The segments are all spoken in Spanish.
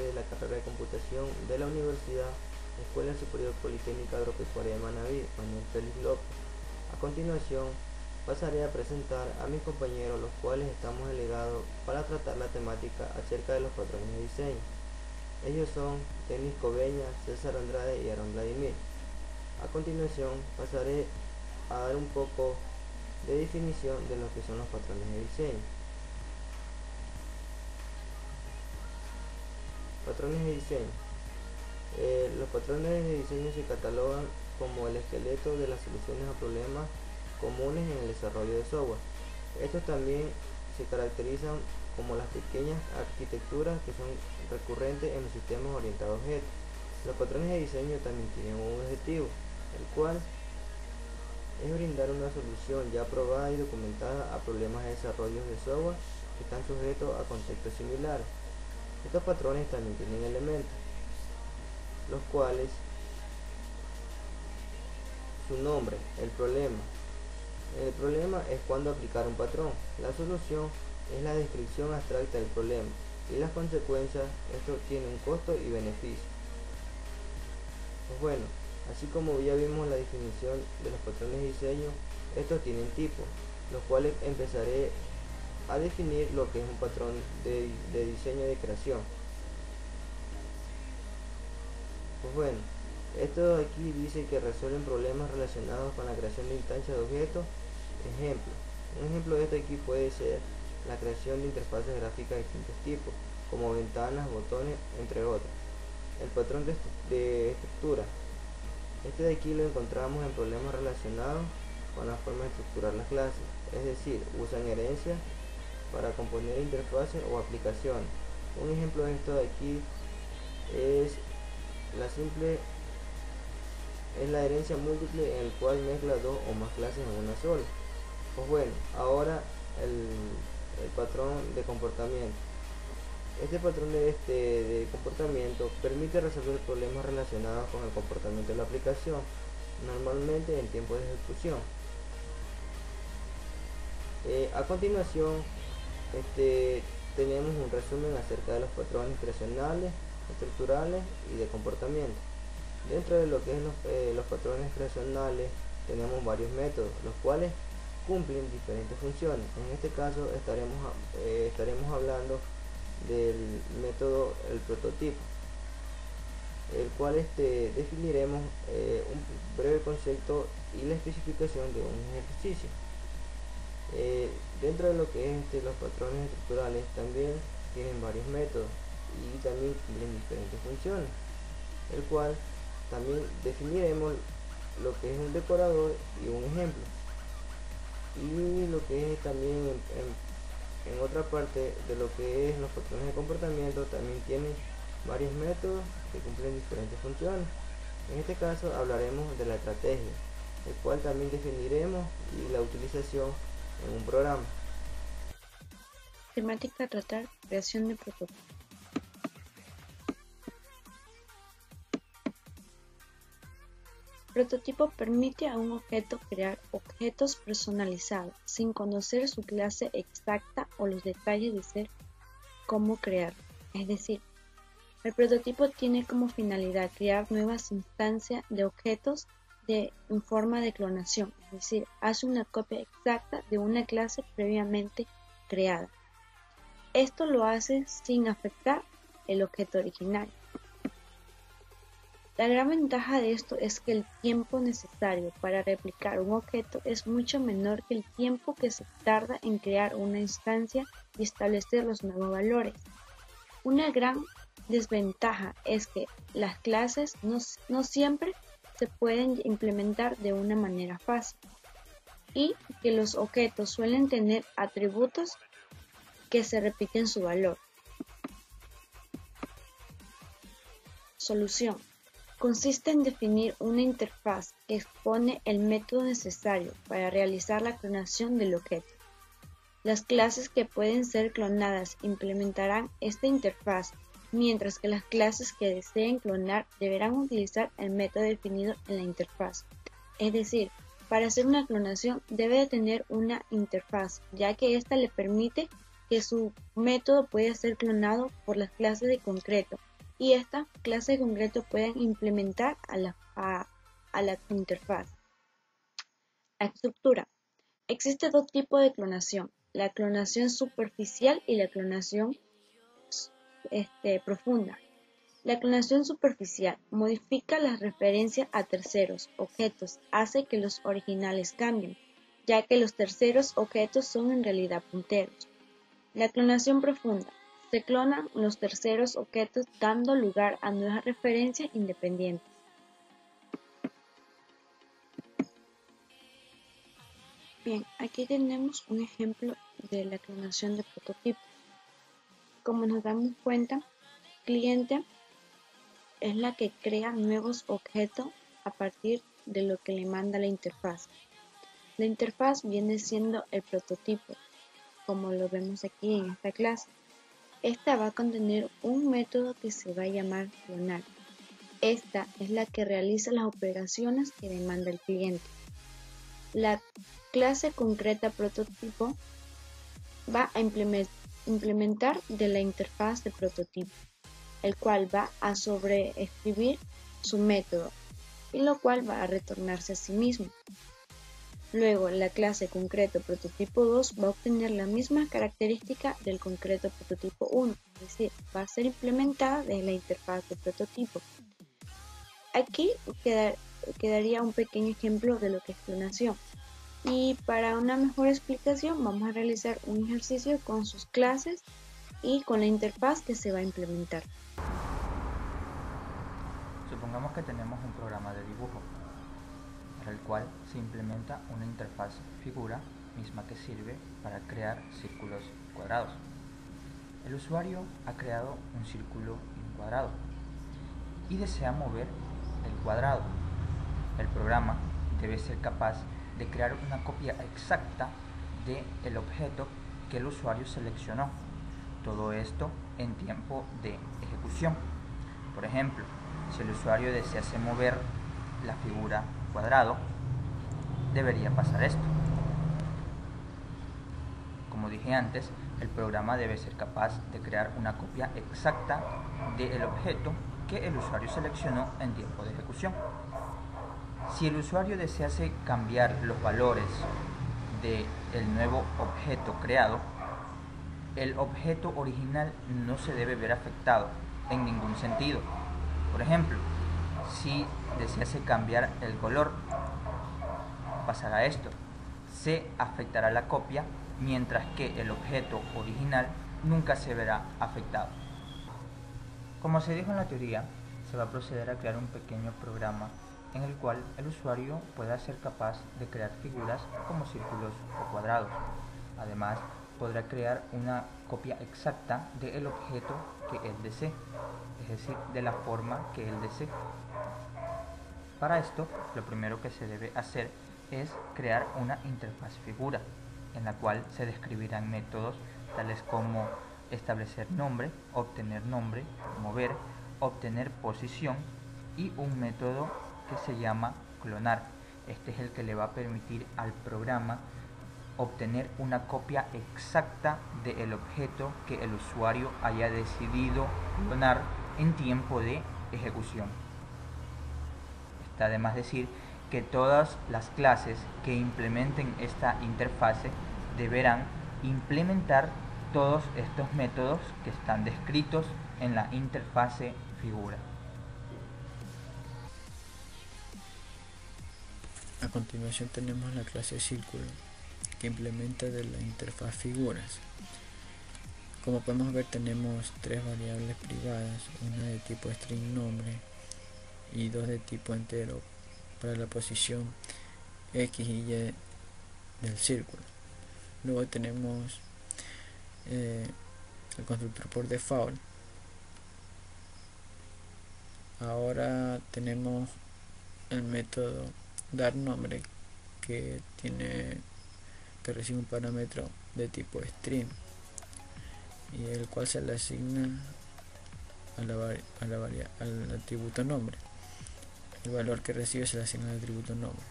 de la carrera de computación de la Universidad Escuela Superior Politécnica Agropecuaria de Manabí, Manuel Félix López. A continuación, pasaré a presentar a mis compañeros, los cuales estamos delegados para tratar la temática acerca de los patrones de diseño. Ellos son Denis Coveña, César Andrade y Aaron Vladimir. A continuación, pasaré a dar un poco de definición de lo que son los patrones de diseño. Patrones de diseño. Los patrones de diseño se catalogan como el esqueleto de las soluciones a problemas comunes en el desarrollo de software. Estos también se caracterizan como las pequeñas arquitecturas que son recurrentes en los sistemas orientados a objetos. Los patrones de diseño también tienen un objetivo, el cual es brindar una solución ya probada y documentada a problemas de desarrollo de software que están sujetos a contextos similares. Estos patrones también tienen elementos, los cuales su nombre, el problema. El problema es cuando aplicar un patrón. La solución es la descripción abstracta del problema y las consecuencias. Esto tiene un costo y beneficio. Pues bueno, así como ya vimos la definición de los patrones de diseño, estos tienen tipos, los cuales empezaré a definir lo que es un patrón de diseño de creación. Pues bueno, esto de aquí dice que resuelven problemas relacionados con la creación de instancias de objetos. Ejemplo, un ejemplo de esto aquí puede ser la creación de interfaces gráficas de distintos tipos, como ventanas, botones, entre otros. El patrón de estructura. Este de aquí lo encontramos en problemas relacionados con la forma de estructurar las clases, es decir, usan herencia para componer interfaces o aplicaciones. Un ejemplo de esto de aquí es la herencia múltiple, en el cual mezcla dos o más clases en una sola. Pues bueno, ahora el patrón de comportamiento. Este patrón de comportamiento permite resolver problemas relacionados con el comportamiento de la aplicación, normalmente en tiempo de ejecución. A continuación, tenemos un resumen acerca de los patrones creacionales, estructurales y de comportamiento. Dentro de lo que es los patrones creacionales, tenemos varios métodos, los cuales cumplen diferentes funciones. En este caso estaremos hablando del método el prototipo, el cual definiremos un breve concepto y la especificación de un ejercicio. Dentro de lo que es los patrones estructurales también tienen varios métodos y también cumplen diferentes funciones, el cual también definiremos lo que es un decorador y un ejemplo, y lo que es también en otra parte de lo que es los patrones de comportamiento también tienen varios métodos que cumplen diferentes funciones. En este caso hablaremos de la estrategia, el cual también definiremos y la utilización en un programa. Temática a tratar: creación de prototipos. Prototipo permite a un objeto crear objetos personalizados sin conocer su clase exacta o los detalles de ser cómo crearlo. Es decir, el prototipo tiene como finalidad crear nuevas instancias de objetos en forma de clonación, es decir, hace una copia exacta de una clase previamente creada. Esto lo hace sin afectar el objeto original. La gran ventaja de esto es que el tiempo necesario para replicar un objeto es mucho menor que el tiempo que se tarda en crear una instancia y establecer los nuevos valores. Una gran desventaja es que las clases no siempre se pueden implementar de una manera fácil y que los objetos suelen tener atributos que se repiten su valor. Solución. Consiste en definir una interfaz que expone el método necesario para realizar la clonación del objeto. Las clases que pueden ser clonadas implementarán esta interfaz, mientras que las clases que deseen clonar deberán utilizar el método definido en la interfaz. Es decir, para hacer una clonación debe de tener una interfaz, ya que ésta le permite que su método pueda ser clonado por las clases de concreto, y esta clase concreta pueden implementar a la interfaz. La estructura. Existe dos tipos de clonación, la clonación superficial y la clonación profunda. La clonación superficial modifica las referencias a terceros objetos, hace que los originales cambien, ya que los terceros objetos son en realidad punteros. La clonación profunda. Se clonan los terceros objetos dando lugar a nuevas referencias independientes. Bien, aquí tenemos un ejemplo de la clonación de prototipo. Como nos damos cuenta, cliente es la que crea nuevos objetos a partir de lo que le manda la interfaz. La interfaz viene siendo el prototipo, como lo vemos aquí en esta clase. Esta va a contener un método que se va a llamar clonar. Esta es la que realiza las operaciones que demanda el cliente. La clase concreta prototipo va a implementar de la interfaz de prototipo, el cual va a sobreescribir su método y lo cual va a retornarse a sí mismo. Luego, la clase concreto prototipo 2 va a obtener la misma característica del concreto prototipo 1, es decir, va a ser implementada desde la interfaz de prototipo. Aquí quedaría un pequeño ejemplo de lo que es clonación. Y para una mejor explicación vamos a realizar un ejercicio con sus clases y con la interfaz que se va a implementar. Supongamos que tenemos un programa de dibujo, para el cual se implementa una interfaz figura misma que sirve para crear círculos cuadrados. El usuario ha creado un círculo y un cuadrado y desea mover el cuadrado. El programa debe ser capaz de crear una copia exacta del objeto que el usuario seleccionó. Todo esto en tiempo de ejecución. Por ejemplo, si el usuario desease mover la figura cuadrado, debería pasar esto. Como dije antes, el programa debe ser capaz de crear una copia exacta del objeto que el usuario seleccionó en tiempo de ejecución. Si el usuario desease cambiar los valores del nuevo objeto creado, el objeto original no se debe ver afectado en ningún sentido. Por ejemplo, si desease cambiar el color, pasará esto. Se afectará la copia, mientras que el objeto original nunca se verá afectado. Como se dijo en la teoría, se va a proceder a crear un pequeño programa en el cual el usuario pueda ser capaz de crear figuras como círculos o cuadrados. Además, podrá crear una copia exacta del objeto que él desee, es decir, de la forma que él desee. Para esto, lo primero que se debe hacer es crear una interfaz figura, en la cual se describirán métodos tales como establecer nombre, mover, obtener posición y un método que se llama clonar. Este es el que le va a permitir al programa obtener una copia exacta del objeto que el usuario haya decidido clonar en tiempo de ejecución. Está de más decir que todas las clases que implementen esta interfase deberán implementar todos estos métodos que están descritos en la interfase figura. A continuación tenemos la clase círculo, que implementa de la interfaz figuras. Como podemos ver, tenemos tres variables privadas, una de tipo string nombre y dos de tipo entero para la posición X y Y del círculo. Luego tenemos el constructor por default. Ahora tenemos el método dar nombre que recibe un parámetro de tipo string y el cual se le asigna al atributo nombre. El valor que recibe se le asigna al atributo nombre.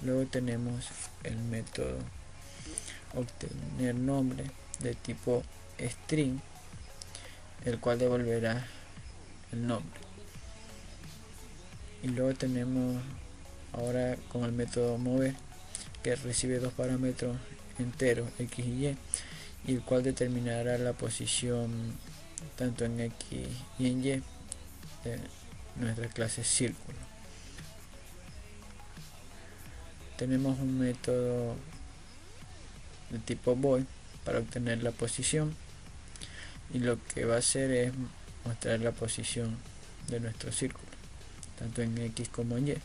Luego tenemos el método obtener nombre de tipo string, el cual devolverá el nombre. Y luego tenemos ahora con el método mover, que recibe dos parámetros enteros x y el cual determinará la posición tanto en x y en y de nuestra clase círculo. Tenemos un método de tipo void para obtener la posición, y lo que va a hacer es mostrar la posición de nuestro círculo tanto en x como en y.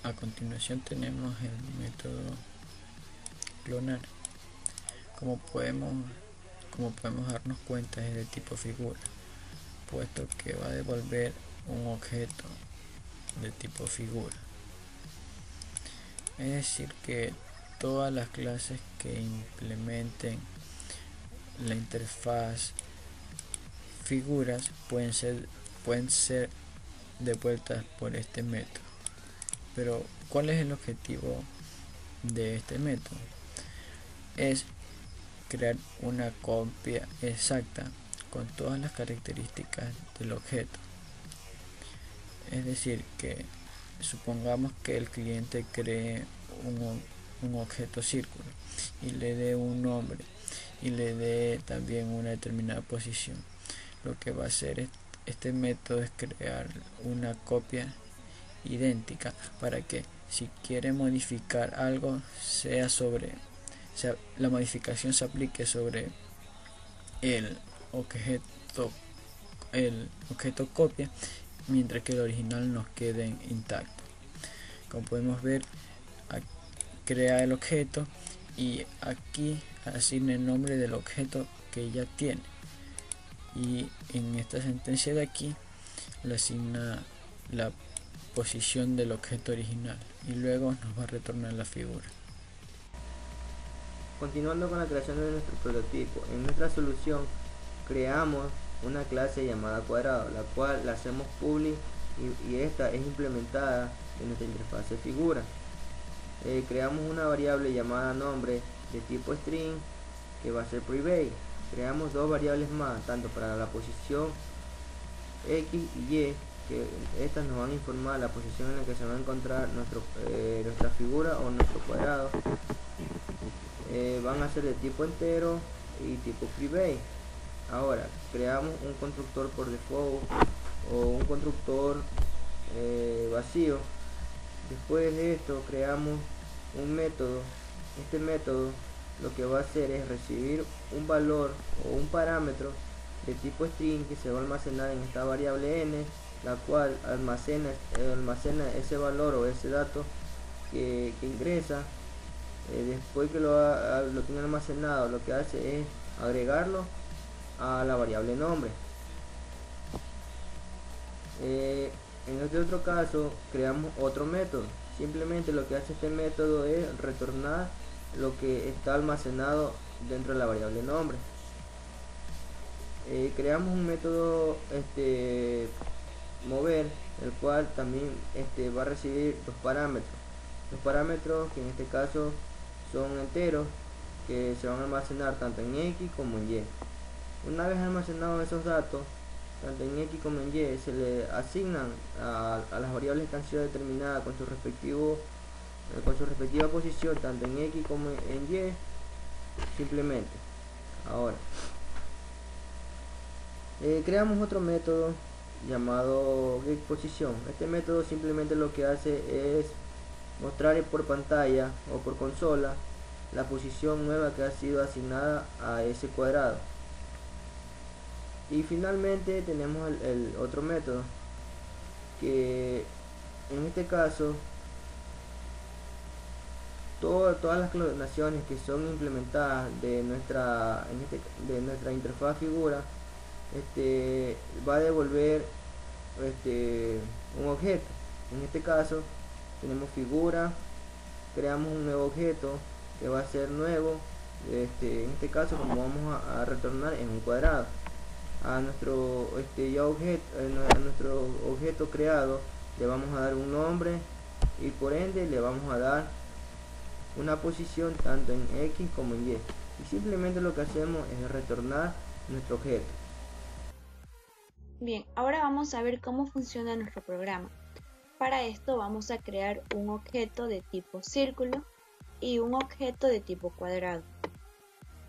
A continuación tenemos el método clonar. Como podemos darnos cuenta, es de tipo figura, puesto que va a devolver un objeto de tipo figura. Es decir, que todas las clases que implementen la interfaz figuras pueden ser devueltas por este método. Pero ¿cuál es el objetivo de este método? Es crear una copia exacta con todas las características del objeto. Es decir, que supongamos que el cliente cree un objeto círculo y le dé un nombre y le dé también una determinada posición. Lo que va a hacer este método es crear una copia idéntica para que si quiere modificar algo la modificación se aplique sobre el objeto copia, mientras que el original nos quede intacto. Como podemos ver, crea el objeto y aquí asigna el nombre del objeto que ya tiene, y en esta sentencia de aquí le asigna la posición del objeto original y luego nos va a retornar la figura. Continuando con la creación de nuestro prototipo, en nuestra solución creamos una clase llamada cuadrado, la cual la hacemos public y esta es implementada en nuestra interfaz de figura. Creamos una variable llamada nombre de tipo string que va a ser private. Creamos dos variables más, tanto para la posición x y y, que estas nos van a informar la posición en la que se va a encontrar nuestra figura o nuestro cuadrado. Van a ser de tipo entero y tipo private. Ahora creamos un constructor por default o un constructor vacío. Después de esto creamos un método. Este método lo que va a hacer es recibir un valor o un parámetro de tipo string que se va a almacenar en esta variable n, la cual almacena ese valor o ese dato que ingresa. Después que lo tiene almacenado, lo que hace es agregarlo a la variable nombre. En este otro caso creamos otro método. Simplemente lo que hace este método es retornar lo que está almacenado dentro de la variable nombre. Creamos un método mover, el cual también va a recibir dos parámetros que en este caso son enteros, que se van a almacenar tanto en x como en y. Una vez almacenados esos datos tanto en x como en y, se le asignan a las variables que han sido determinadas con su respectiva posición tanto en x como en y, simplemente. Ahora creamos otro método llamado getPosition. Este método simplemente lo que hace es mostrar por pantalla o por consola la posición nueva que ha sido asignada a ese cuadrado. Y finalmente tenemos el otro método, que en este caso todas las clonaciones que son implementadas de nuestra interfaz figura va a devolver un objeto. En este caso tenemos figura, creamos un nuevo objeto que va a ser nuevo. En este caso, como vamos a retornar en un cuadrado, a nuestro objeto creado le vamos a dar un nombre y por ende le vamos a dar una posición tanto en x como en y. y simplemente lo que hacemos es retornar nuestro objeto. Bien, ahora vamos a ver cómo funciona nuestro programa. Para esto vamos a crear un objeto de tipo círculo y un objeto de tipo cuadrado.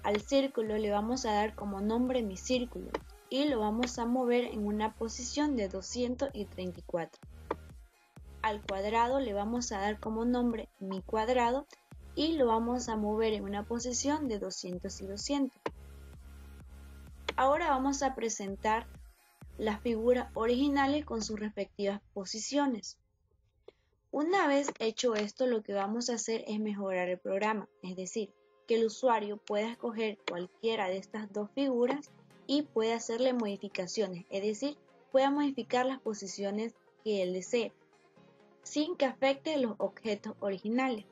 Al círculo le vamos a dar como nombre mi círculo y lo vamos a mover en una posición de 234. Al cuadrado le vamos a dar como nombre mi cuadrado y lo vamos a mover en una posición de 200 y 200. Ahora vamos a presentar las figuras originales con sus respectivas posiciones. Una vez hecho esto, lo que vamos a hacer es mejorar el programa, es decir, que el usuario pueda escoger cualquiera de estas dos figuras y pueda hacerle modificaciones, es decir, pueda modificar las posiciones que él desee, sin que afecte los objetos originales.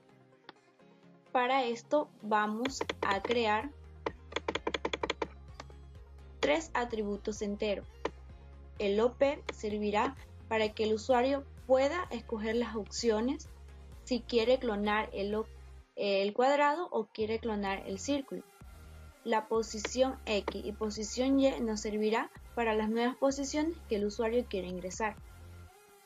Para esto vamos a crear tres atributos enteros. El OP servirá para que el usuario pueda escoger las opciones si quiere clonar el cuadrado o quiere clonar el círculo. La posición X y posición Y nos servirá para las nuevas posiciones que el usuario quiere ingresar.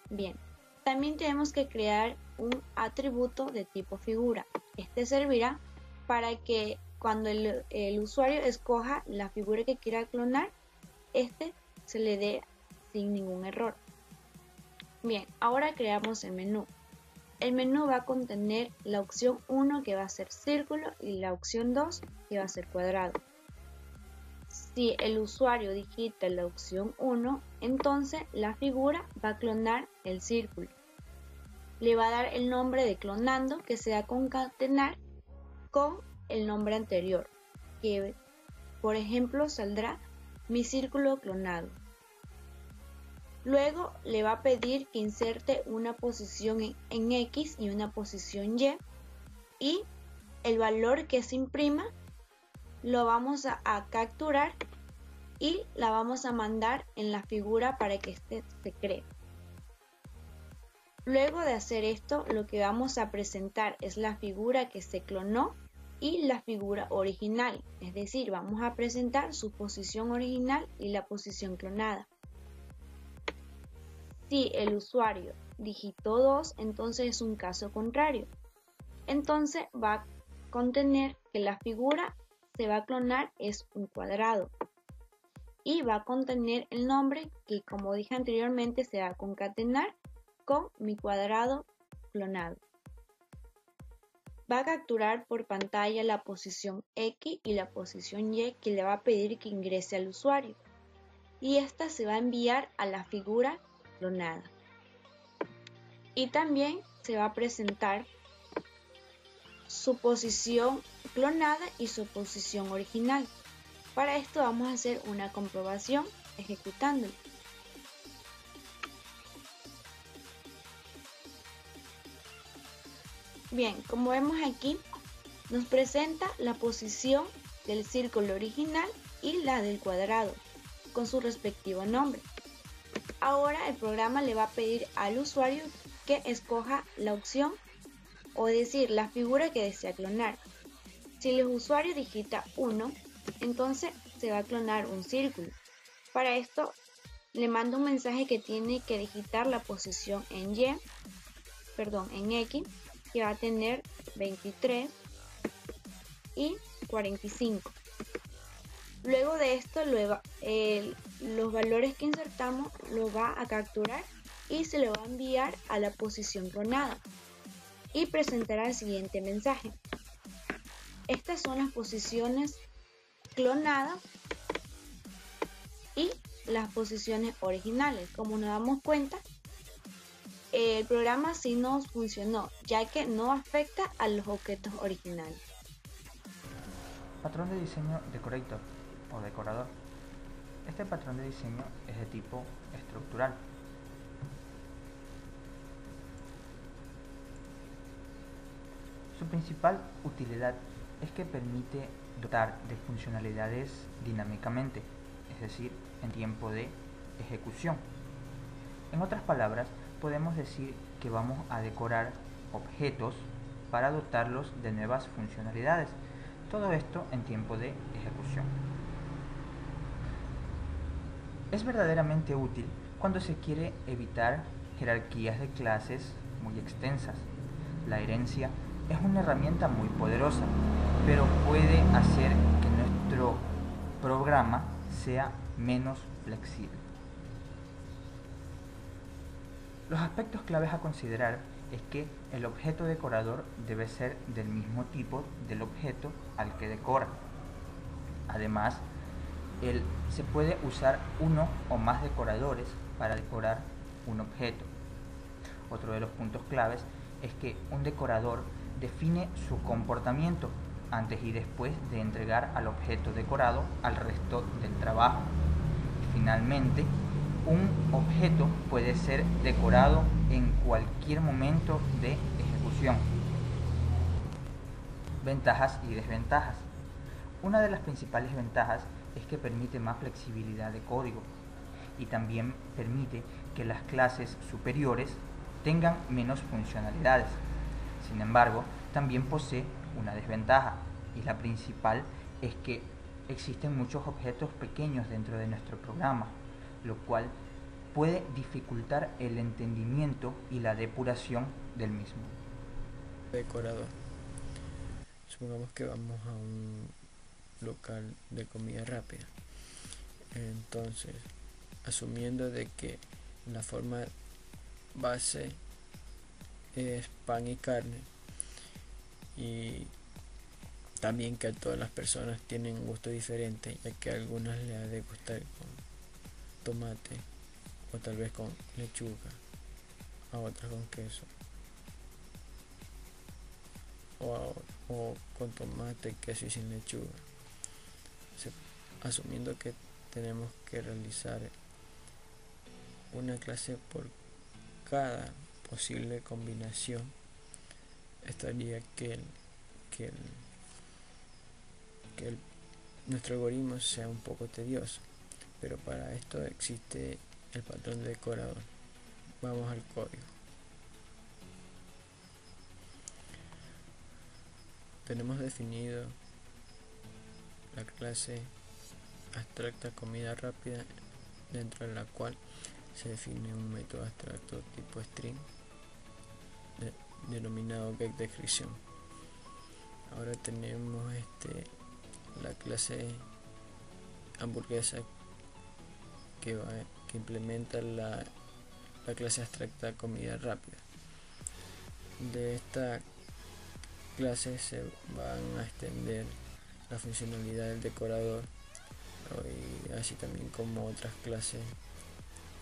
Bien, también tenemos que crear un atributo de tipo figura. Este servirá para que cuando el usuario escoja la figura que quiera clonar, este se le dé sin ningún error. Bien, ahora creamos el menú. El menú va a contener la opción 1 que va a ser círculo y la opción 2 que va a ser cuadrado. Si el usuario digita la opción 1, entonces la figura va a clonar el círculo. Le va a dar el nombre de clonando que se va a concatenar con el nombre anterior, que por ejemplo saldrá mi círculo clonado. Luego le va a pedir que inserte una posición en X y una posición y el valor que se imprima lo vamos a capturar y la vamos a mandar en la figura para que éste se cree. Luego de hacer esto, lo que vamos a presentar es la figura que se clonó y la figura original, es decir, vamos a presentar su posición original y la posición clonada. Si el usuario digitó 2, entonces es un caso contrario. Entonces va a contener que la figura se va a clonar es un cuadrado. Y va a contener el nombre que, como dije anteriormente, se va a concatenar con mi cuadrado clonado. Va a capturar por pantalla la posición X y la posición Y que le va a pedir que ingrese al usuario. Y esta se va a enviar a la figura clonada. Y también se va a presentar su posición clonada y su posición original. Para esto vamos a hacer una comprobación ejecutándolo. Bien, como vemos aquí, nos presenta la posición del círculo original y la del cuadrado, con su respectivo nombre. Ahora el programa le va a pedir al usuario que escoja la opción, o decir, la figura que desea clonar. Si el usuario digita 1, entonces se va a clonar un círculo. Para esto le mando un mensaje que tiene que digitar la posición en X, que va a tener 23 y 45. Luego de esto los valores que insertamos los va a capturar y se lo va a enviar a la posición clonada y presentará el siguiente mensaje. Estas son las posiciones clonadas y las posiciones originales. Como nos damos cuenta, el programa sí nos funcionó, ya que no afecta a los objetos originales. Patrón de diseño decorator o decorador. Este patrón de diseño es de tipo estructural. Su principal utilidad es que permite dotar de funcionalidades dinámicamente, es decir, en tiempo de ejecución. En otras palabras, podemos decir que vamos a decorar objetos para dotarlos de nuevas funcionalidades. Todo esto en tiempo de ejecución. Es verdaderamente útil cuando se quiere evitar jerarquías de clases muy extensas. La herencia es una herramienta muy poderosa, pero puede hacer que nuestro programa sea menos flexible. Los aspectos claves a considerar es que el objeto decorador debe ser del mismo tipo del objeto al que decora. Además, se puede usar uno o más decoradores para decorar un objeto. Otro de los puntos claves es que un decorador define su comportamiento antes y después de entregar al objeto decorado al resto del trabajo. Y finalmente, un objeto puede ser decorado en cualquier momento de ejecución. Ventajas y desventajas. Una de las principales ventajas es que permite más flexibilidad de código y también permite que las clases superiores tengan menos funcionalidades. Sin embargo, también posee una desventaja, y la principal es que existen muchos objetos pequeños dentro de nuestro programa, lo cual puede dificultar el entendimiento y la depuración del mismo. Decorador. Supongamos que vamos a un local de comida rápida. Entonces, asumiendo de que la forma base es pan y carne, y también que todas las personas tienen un gusto diferente, ya que a algunas les ha de gustar con tomate o tal vez con lechuga, a otras con queso o con tomate, queso y sin lechuga. Asumiendo que tenemos que realizar una clase por cada posible combinación, estaría que nuestro algoritmo sea un poco tedioso, pero para esto existe el patrón de decorador. Vamos al código. Tenemos definido la clase abstracta comida rápida, dentro de la cual se define un método abstracto tipo string denominado getDescription. Ahora tenemos la clase hamburguesa que implementa la clase abstracta comida rápida. De esta clase se van a extender la funcionalidad del decorador, y así también como otras clases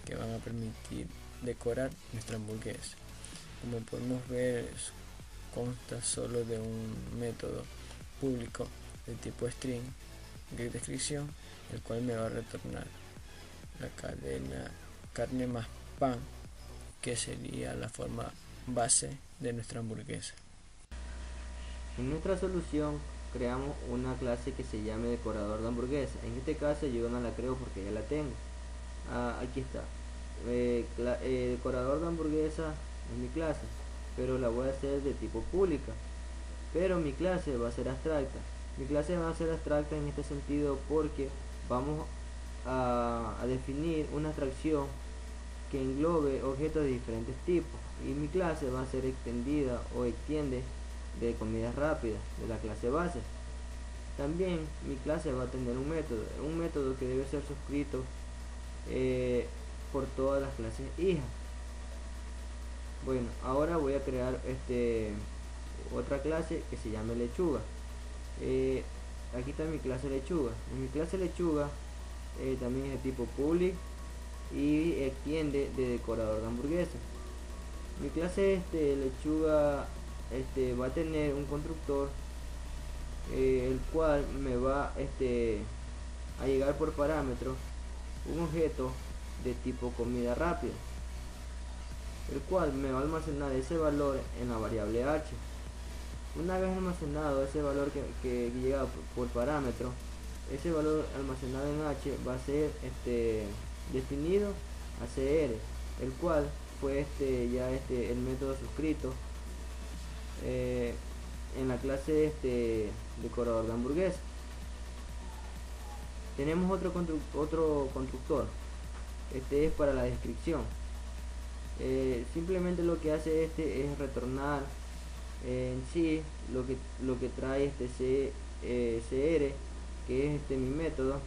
que van a permitir decorar nuestra hamburguesa. Como podemos ver, consta solo de un método público de tipo string getDescription, el cual me va a retornar la cadena carne más pan, que sería la forma base de nuestra hamburguesa. En nuestra solución creamos una clase que se llame decorador de hamburguesa. En este caso yo no la creo porque ya la tengo. Aquí está. Decorador de hamburguesa es mi clase, pero la voy a hacer de tipo pública. Pero mi clase va a ser abstracta. Mi clase va a ser abstracta en este sentido porque vamos a definir una abstracción que englobe objetos de diferentes tipos, y mi clase va a ser extendida o extiende de comidas rápidas de la clase base. También mi clase va a tener un método que debe ser suscrito por todas las clases hijas. Bueno, ahora voy a crear otra clase que se llame lechuga. Aquí está mi clase lechuga. En mi clase lechuga también es de tipo public y extiende de decorador de hamburguesa. Mi clase lechuga va a tener un constructor el cual me va a llegar por parámetro un objeto de tipo comida rápida, el cual me va a almacenar ese valor en la variable h. Una vez almacenado ese valor que llega por parámetro, ese valor almacenado en h va a ser definido a cr, el cual fue el método suscrito en la clase decorador de hamburguesa. Tenemos otro constructor. Este es para la descripción. Simplemente lo que hace es retornar en sí lo que trae CR, que es mi método,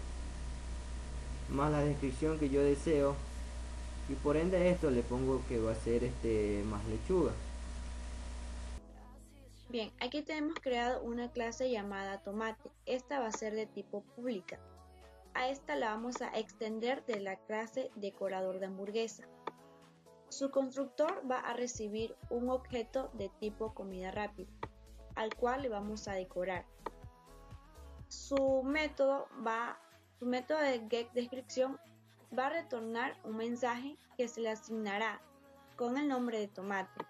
más la descripción que yo deseo, y por ende a esto le pongo que va a ser más lechuga. Bien, aquí tenemos creado una clase llamada tomate. Esta va a ser de tipo pública. A esta la vamos a extender de la clase decorador de hamburguesa. Su constructor va a recibir un objeto de tipo comida rápida, al cual le vamos a decorar. Su método de getDescription va a retornar un mensaje que se le asignará con el nombre de tomate.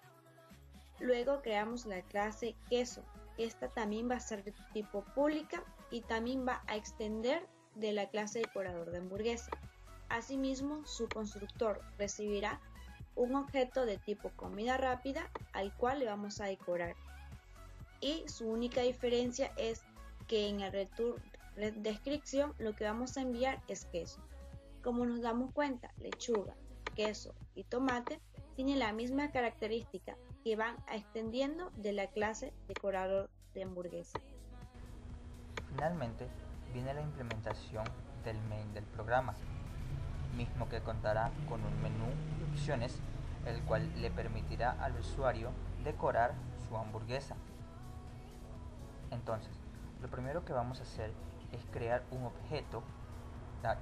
Luego creamos la clase queso. Esta también va a ser de tipo pública y también va a extender de la clase decorador de hamburguesa. Asimismo, su constructor recibirá un objeto de tipo comida rápida al cual le vamos a decorar. Y su única diferencia es que en el return description lo que vamos a enviar es queso. Como nos damos cuenta, lechuga, queso y tomate tienen la misma característica que van extendiendo de la clase decorador de hamburguesa. Finalmente, viene la implementación del main del programa, mismo que contará con un menú de opciones, el cual le permitirá al usuario decorar su hamburguesa. Entonces, lo primero que vamos a hacer es crear un objeto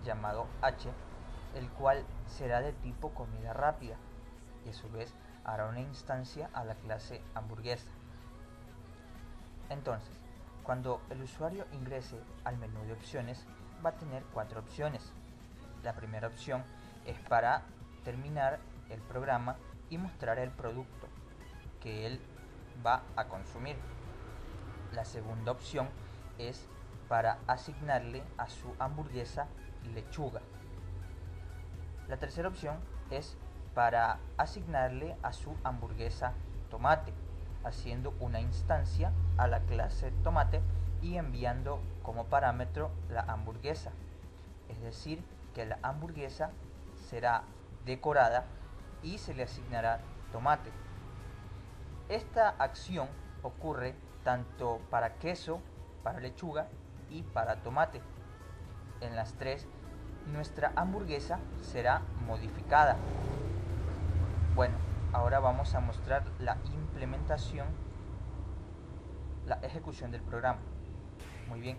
llamado H, el cual será de tipo comida rápida y a su vez hará una instancia a la clase hamburguesa. Entonces, cuando el usuario ingrese al menú de opciones, va a tener 4 opciones. La primera opción es para terminar el programa y mostrar el producto que él va a consumir. La segunda opción es para asignarle a su hamburguesa lechuga. La tercera opción es para asignarle a su hamburguesa tomate, haciendo una instancia a la clase tomate y enviando como parámetro la hamburguesa. Es decir, que la hamburguesa será decorada y se le asignará tomate. Esta acción ocurre tanto para queso, para lechuga y para tomate. En las tres, nuestra hamburguesa será modificada. Bueno, ahora vamos a mostrar la implementación, la ejecución del programa. Muy bien,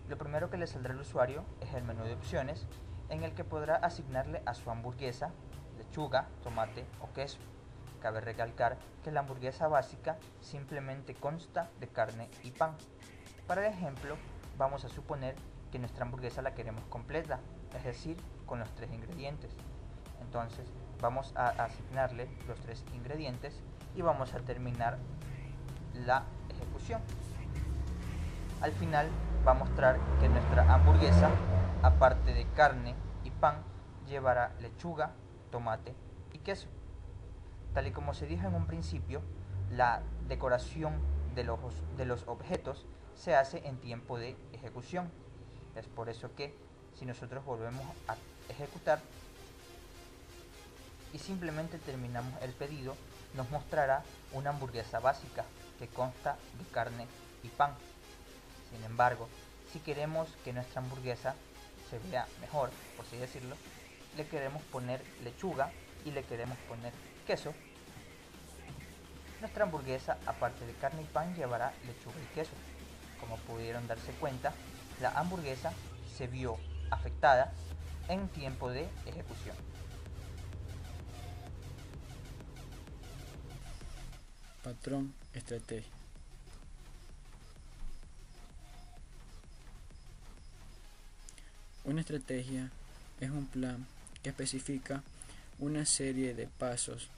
lo primero que le saldrá al usuario es el menú de opciones, en el que podrá asignarle a su hamburguesa lechuga, tomate o queso. Cabe recalcar que la hamburguesa básica simplemente consta de carne y pan. Para el ejemplo, vamos a suponer que nuestra hamburguesa la queremos completa, es decir, con los 3 ingredientes. Entonces vamos a asignarle los 3 ingredientes y vamos a terminar la ejecución. Al final va a mostrar que nuestra hamburguesa, aparte de carne y pan, llevará lechuga, tomate y queso. Tal y como se dijo en un principio, la decoración de los objetos se hace en tiempo de ejecución. Es por eso que si nosotros volvemos a ejecutar y simplemente terminamos el pedido, nos mostrará una hamburguesa básica que consta de carne y pan. Sin embargo, si queremos que nuestra hamburguesa se vea mejor, por así decirlo, le queremos poner lechuga y le queremos poner queso. Nuestra hamburguesa, aparte de carne y pan, llevará lechuga y queso. Como pudieron darse cuenta, la hamburguesa se vio afectada en tiempo de ejecución. Patrón, estrategia. Una estrategia es un plan que especifica una serie de pasos,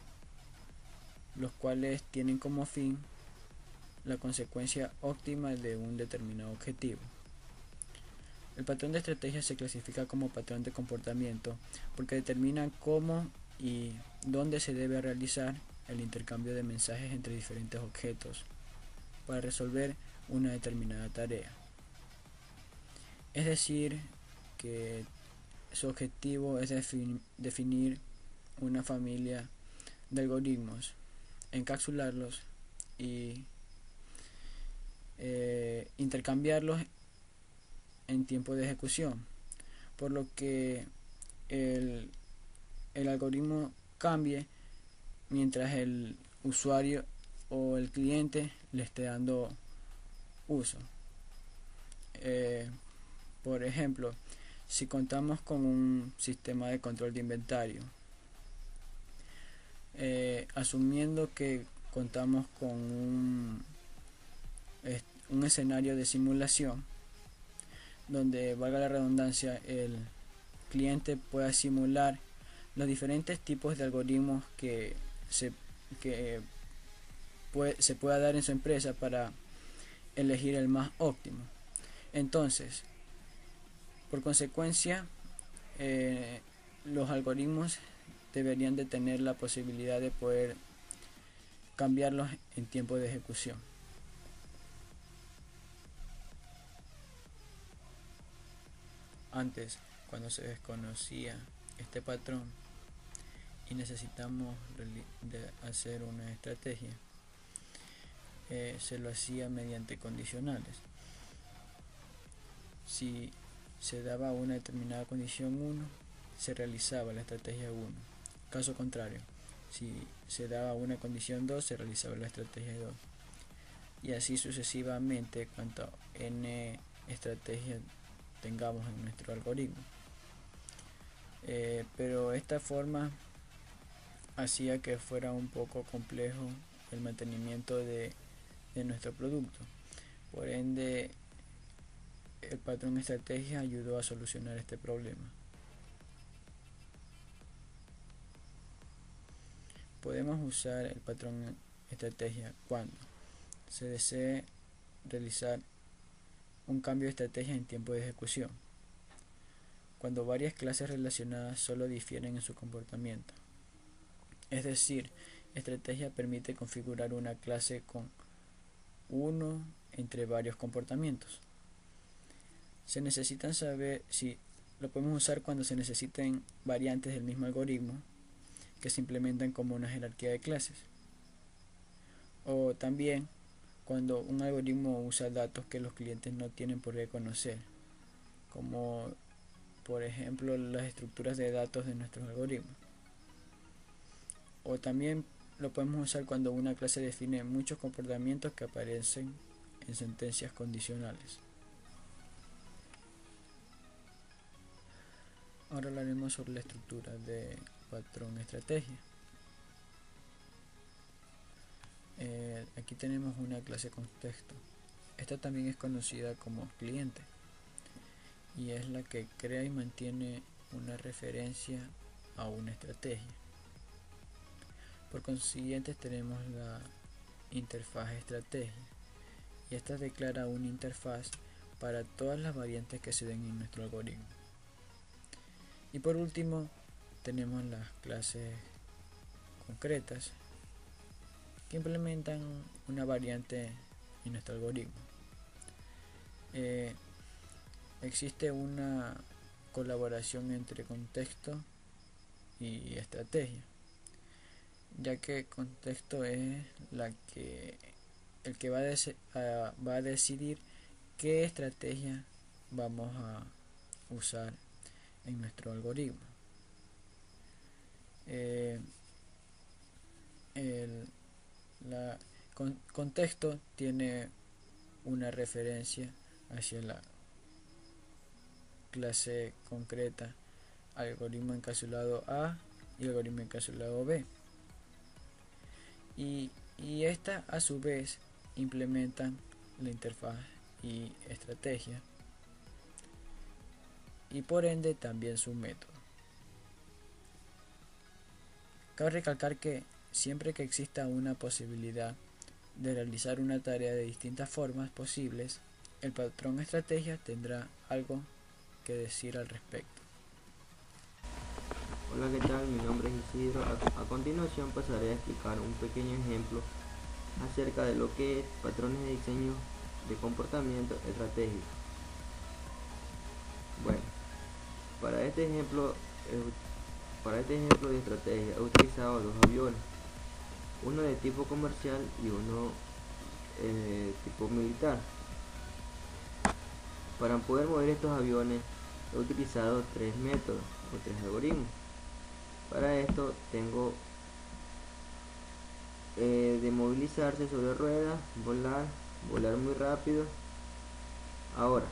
los cuales tienen como fin la consecuencia óptima de un determinado objetivo. El patrón de estrategia se clasifica como patrón de comportamiento porque determina cómo y dónde se debe realizar el intercambio de mensajes entre diferentes objetos. para resolver una determinada tarea. Es decir, que su objetivo es definir una familia de algoritmos, encapsularlos y intercambiarlos en tiempo de ejecución, por lo que el algoritmo cambie mientras el usuario o el cliente le esté dando uso. Por ejemplo, si contamos con un sistema de control de inventario, asumiendo que contamos con un escenario de simulación donde, valga la redundancia, el cliente pueda simular los diferentes tipos de algoritmos que se pueda dar en su empresa para elegir el más óptimo. Entonces, por consecuencia, los algoritmos deberían de tener la posibilidad de poder cambiarlos en tiempo de ejecución. Antes, cuando se desconocía este patrón y necesitamos hacer una estrategia, se lo hacía mediante condicionales. Si se daba una determinada condición 1, se realizaba la estrategia 1. Caso contrario, si se daba una condición 2, se realizaba la estrategia 2. Y así sucesivamente cuanto n estrategias tengamos en nuestro algoritmo. Pero esta forma hacía que fuera un poco complejo el mantenimiento de nuestro producto. Por ende, el patrón estrategia ayudó a solucionar este problema. Podemos usar el patrón estrategia cuando se desee realizar un cambio de estrategia en tiempo de ejecución, cuando varias clases relacionadas solo difieren en su comportamiento. Es decir, estrategia permite configurar una clase con uno entre varios comportamientos. Se necesitan saber si lo podemos usar cuando se necesiten variantes del mismo algoritmo que se implementan como una jerarquía de clases, o también cuando un algoritmo usa datos que los clientes no tienen por qué conocer, como por ejemplo las estructuras de datos de nuestros algoritmos. O también lo podemos usar cuando una clase define muchos comportamientos que aparecen en sentencias condicionales. Ahora hablaremos sobre la estructura de patrón estrategia. Aquí tenemos una clase contexto. Esta también es conocida como cliente y es la que crea y mantiene una referencia a una estrategia. Por consiguiente, tenemos la interfaz estrategia y esta declara una interfaz para todas las variantes que se den en nuestro algoritmo. Y por último, tenemos las clases concretas que implementan una variante en nuestro algoritmo. Existe una colaboración entre contexto y estrategia, ya que contexto es el que va a decidir qué estrategia vamos a usar en nuestro algoritmo. Contexto tiene una referencia hacia la clase concreta, algoritmo encapsulado A y algoritmo encapsulado B, y esta a su vez implementan la interfaz y estrategia y por ende también su método. Cabe recalcar que siempre que exista una posibilidad de realizar una tarea de distintas formas posibles, el patrón estrategia tendrá algo que decir al respecto. Hola, ¿qué tal? Mi nombre es Isidro. A continuación pasaré a explicar un pequeño ejemplo acerca de lo que es patrones de diseño de comportamiento estratégico. Bueno, para este ejemplo de estrategia he utilizado dos aviones, uno de tipo comercial y uno tipo militar. Para poder mover estos aviones he utilizado tres métodos o tres algoritmos. Para esto tengo de movilizarse sobre ruedas, volar muy rápido. Ahora,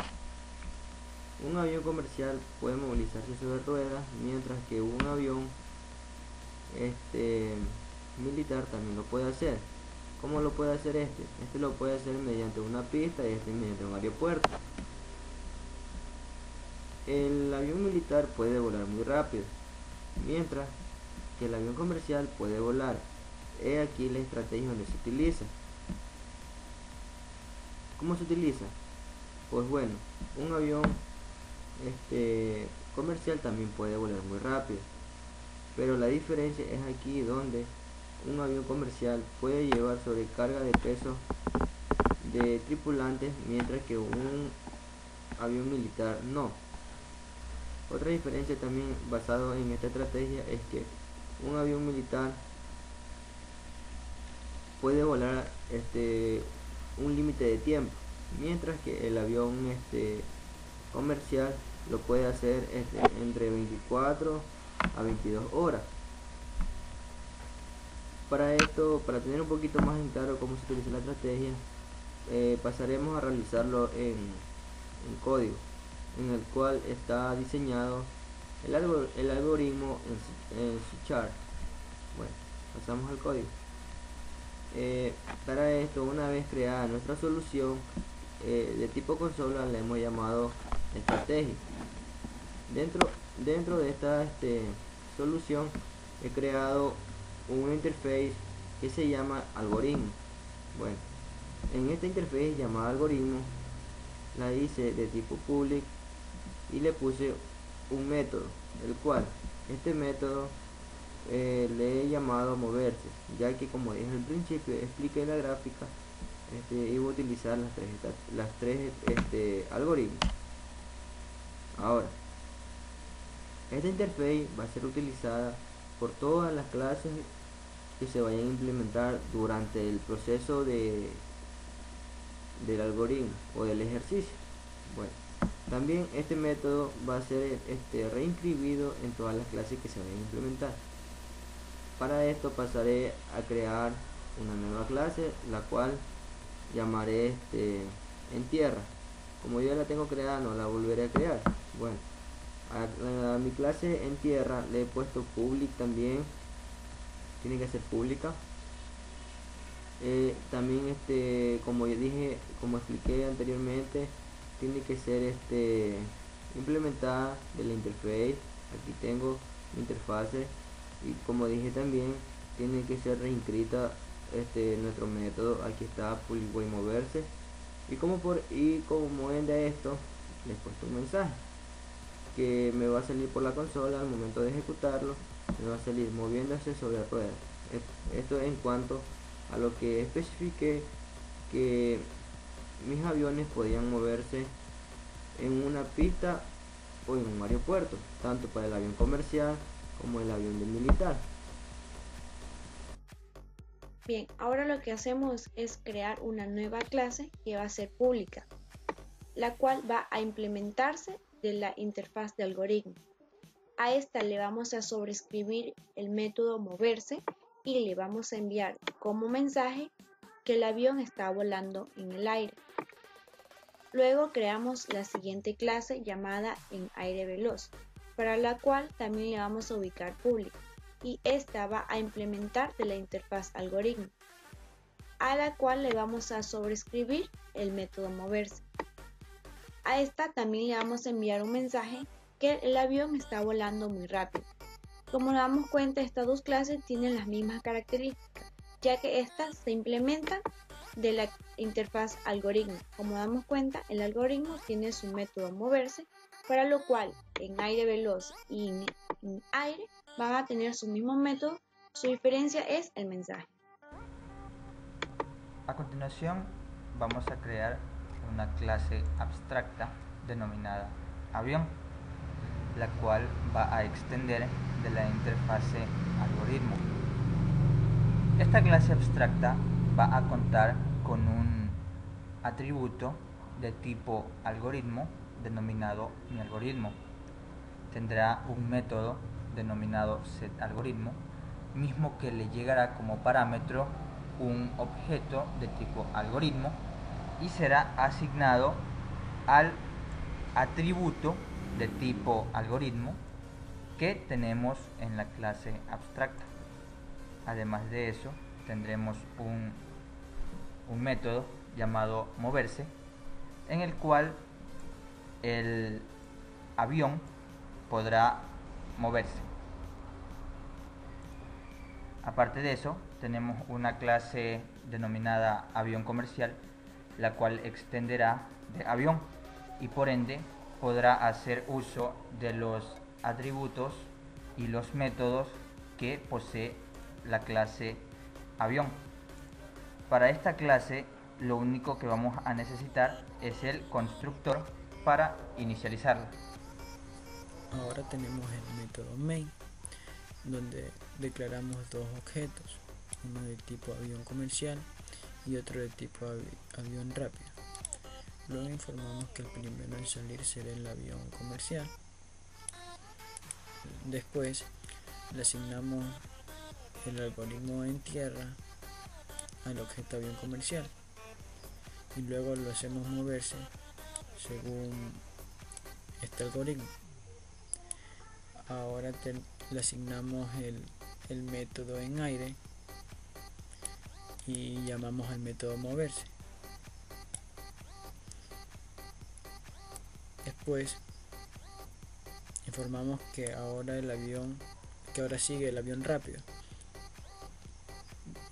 un avión comercial puede movilizarse sobre ruedas, mientras que un avión militar también lo puede hacer. ¿Cómo lo puede hacer este? Este lo puede hacer mediante una pista y este mediante un aeropuerto. El avión militar puede volar muy rápido, mientras que el avión comercial puede volar. He aquí la estrategia donde se utiliza. ¿Cómo se utiliza? Pues bueno, un avión comercial también puede volar muy rápido, pero la diferencia es aquí donde un avión comercial puede llevar sobrecarga de peso de tripulantes, mientras que un avión militar no. Otra diferencia también basado en esta estrategia es que un avión militar puede volar un límite de tiempo, mientras que el avión comercial lo puede hacer entre 24 a 22 horas. Para esto, para tener un poquito más en claro cómo se utiliza la estrategia, pasaremos a realizarlo en código, en el cual está diseñado el algoritmo en C#. Bueno, pasamos al código. Para esto, una vez creada nuestra solución de tipo consola, le hemos llamado estrategia. Dentro de esta solución he creado un interface que se llama algoritmo. Bueno, en esta interface llamada algoritmo la hice de tipo public y le puse un método, el cual este método le he llamado moverse, ya que, como dije al principio, expliqué la gráfica, iba a utilizar las tres algoritmos. Ahora, esta interface va a ser utilizada por todas las clases que se vayan a implementar durante el proceso del algoritmo o del ejercicio. Bueno, también este método va a ser reinscribido en todas las clases que se vayan a implementar. Para esto pasaré a crear una nueva clase, la cual llamaré en tierra. Como yo ya la tengo creada, no la volveré a crear. Bueno, a mi clase en tierra le he puesto public también, tiene que ser pública. También como yo dije, como expliqué anteriormente, tiene que ser implementada de la interface. Aquí tengo mi interfase, y como dije también, tiene que ser reinscrita nuestro método. Aquí está public way moverse, y como ven de esto, les he puesto un mensaje que me va a salir por la consola. Al momento de ejecutarlo, me va a salir moviéndose sobre ruedas. Esto en cuanto a lo que especifiqué, que mis aviones podían moverse en una pista o en un aeropuerto, tanto para el avión comercial como el avión del militar. Bien, ahora lo que hacemos es crear una nueva clase que va a ser pública, la cual va a implementarse de la interfaz de algoritmo. A esta le vamos a sobreescribir el método moverse y le vamos a enviar como mensaje que el avión está volando en el aire. Luego creamos la siguiente clase llamada en aire veloz, para la cual también le vamos a ubicar público, y esta va a implementar de la interfaz algoritmo, a la cual le vamos a sobreescribir el método moverse. A esta también le vamos a enviar un mensaje que el avión está volando muy rápido. Como nos damos cuenta, estas dos clases tienen las mismas características, ya que estas se implementan de la interfaz algoritmo. Como damos cuenta, el algoritmo tiene su método moverse, para lo cual en aire veloz y en aire van a tener su mismo método. Su diferencia es el mensaje. A continuación vamos a crear una clase abstracta denominada avión, la cual va a extender de la interfase algoritmo. Esta clase abstracta va a contar con un atributo de tipo algoritmo denominado miAlgoritmo. Tendrá un método denominado setAlgoritmo, mismo que le llegará como parámetro un objeto de tipo algoritmo y será asignado al atributo de tipo algoritmo que tenemos en la clase abstracta. Además de eso, tendremos un método llamado moverse, en el cual el avión podrá moverse. Aparte de eso, tenemos una clase denominada avión comercial, la cual extenderá de avión y por ende podrá hacer uso de los atributos y los métodos que posee la clase avión. Para esta clase lo único que vamos a necesitar es el constructor para inicializarla. Ahora tenemos el método main, donde declaramos dos objetos, uno de tipo avión comercial y otro de tipo avión rápido. Luego informamos que el primero en salir será el avión comercial. Después le asignamos el algoritmo en tierra al objeto avión comercial y luego lo hacemos moverse según este algoritmo. Ahora le asignamos el método en aire y llamamos al método moverse. Después informamos que ahora sigue el avión rápido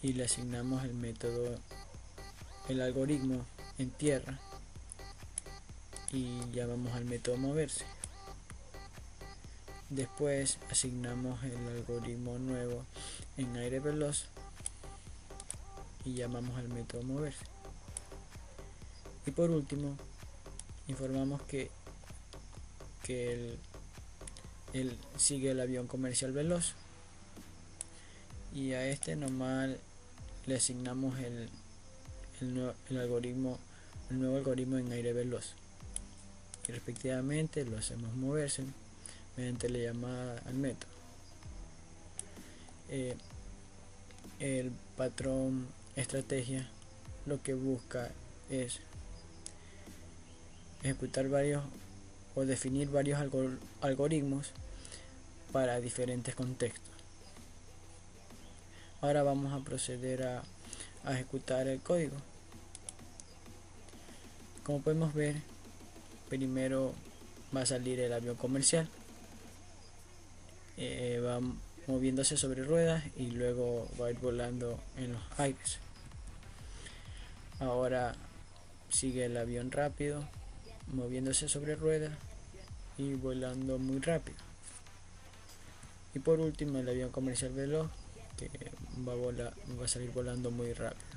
y le asignamos el algoritmo en tierra y llamamos al método moverse. Después asignamos el algoritmo nuevo en aire veloz y llamamos al método moverse. Y por último informamos que él sigue el avión comercial veloz y a este nomás le asignamos el nuevo algoritmo en aire veloz y respectivamente lo hacemos moverse mediante la llamada al método. El patrón estrategia lo que busca es ejecutar o definir varios algoritmos para diferentes contextos. Ahora vamos a proceder a ejecutar el código. Como podemos ver, primero va a salir el avión comercial, va moviéndose sobre ruedas y luego va a ir volando en los aires. Ahora sigue el avión rápido, moviéndose sobre ruedas y volando muy rápido. Y por último el avión comercial veloz, que va a salir volando muy rápido.